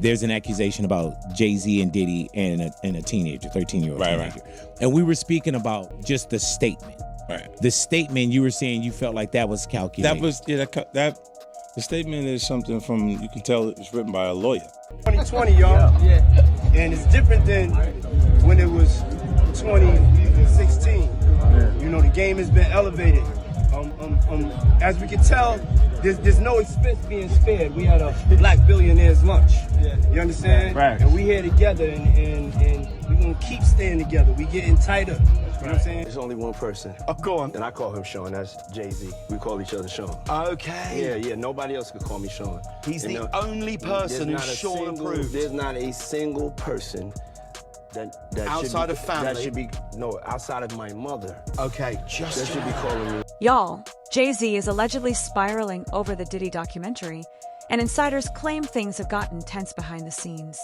There's an accusation about Jay-Z and Diddy and a teenager, 13-year-old teenager. Right. And we were speaking about just the statement. Right. The statement, you were saying you felt like that was calculated. The statement is something from, you can tell it was written by a lawyer. 2020, y'all. Yeah. And it's different than when it was 2016. You know, the game has been elevated. As we can tell, there's no expense being spared. We had a black billionaires lunch. You understand? Right. And we here together, and we're going to keep staying together. We getting tighter. You know what I'm saying? There's only one person. Oh, go on. And I call him Sean. That's Jay-Z. We call each other Sean. Okay. Yeah. Nobody else could call me Sean. He's the only person who's Sean approved. There's not a single person that outside of family. That should be outside of my mother. Okay, That should be calling me. Y'all, Jay-Z is allegedly spiraling over the Diddy documentary, and insiders claim things have gotten tense behind the scenes.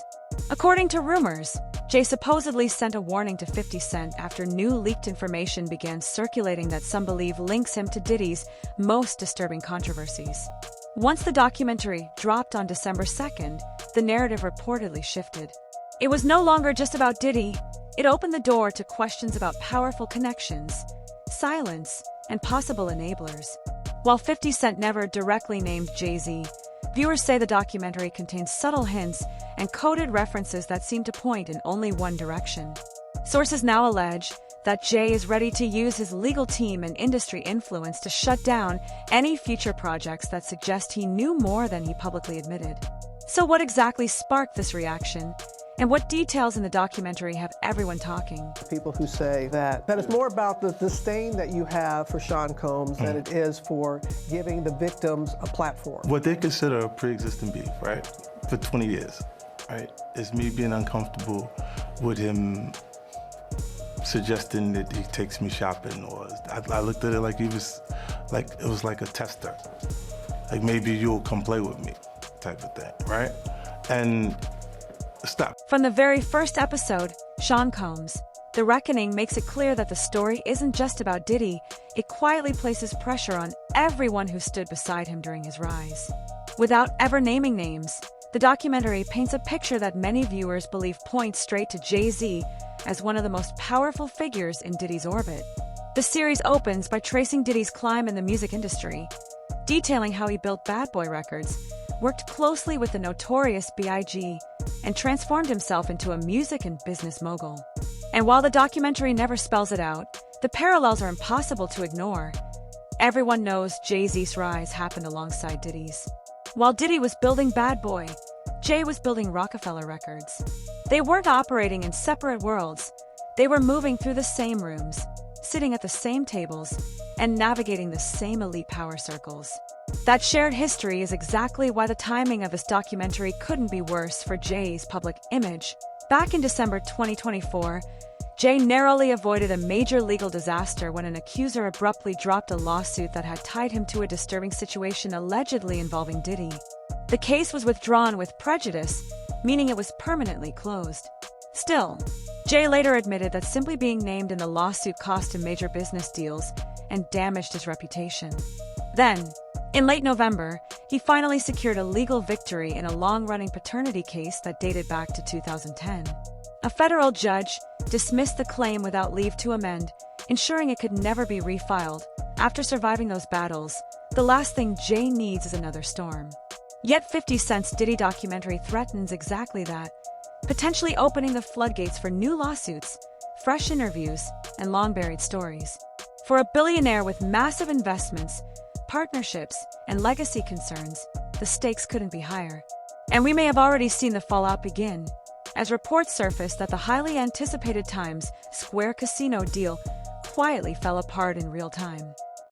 According to rumors, Jay supposedly sent a warning to 50 Cent after new leaked information began circulating that some believe links him to Diddy's most disturbing controversies. Once the documentary dropped on December 2nd, the narrative reportedly shifted. It was no longer just about Diddy. It opened the door to questions about powerful connections, silence, and possible enablers. While 50 Cent never directly named Jay-Z, viewers say the documentary contains subtle hints and coded references that seem to point in only one direction. Sources now allege that Jay is ready to use his legal team and industry influence to shut down any future projects that suggest he knew more than he publicly admitted. So what exactly sparked this reaction? And what details in the documentary have everyone talking? People who say that it's more about the disdain that you have for Sean Combs than it is for giving the victims a platform. What they consider a pre-existing beef, right, for 20 years, right, is me being uncomfortable with him suggesting that he takes me shopping, or I looked at it like it was like a tester. Like, maybe you'll come play with me type of thing, right? And stop. From the very first episode, Sean Combs, The Reckoning makes it clear that the story isn't just about Diddy. It quietly places pressure on everyone who stood beside him during his rise. Without ever naming names, the documentary paints a picture that many viewers believe points straight to Jay-Z as one of the most powerful figures in Diddy's orbit. The series opens by tracing Diddy's climb in the music industry, detailing how he built Bad Boy Records, worked closely with the notorious B.I.G., and transformed himself into a music and business mogul. And while the documentary never spells it out, the parallels are impossible to ignore. Everyone knows Jay-Z's rise happened alongside Diddy's. While Diddy was building Bad Boy, Jay was building Rockefeller Records. They weren't operating in separate worlds. They were moving through the same rooms, sitting at the same tables, and navigating the same elite power circles. That shared history is exactly why the timing of this documentary couldn't be worse for Jay's public image. Back in December 2024, Jay narrowly avoided a major legal disaster when an accuser abruptly dropped a lawsuit that had tied him to a disturbing situation allegedly involving Diddy. The case was withdrawn with prejudice, meaning it was permanently closed. Still, Jay later admitted that simply being named in the lawsuit cost him major business deals and damaged his reputation. Then, in late November, he finally secured a legal victory in a long-running paternity case that dated back to 2010. A federal judge dismissed the claim without leave to amend, ensuring it could never be refiled. After surviving those battles, the last thing Jay needs is another storm. Yet 50 Cent's Diddy documentary threatens exactly that, potentially opening the floodgates for new lawsuits, fresh interviews, and long-buried stories. For a billionaire with massive investments, partnerships, and legacy concerns, the stakes couldn't be higher. And we may have already seen the fallout begin, as reports surfaced that the highly anticipated Times Square casino deal quietly fell apart in real time.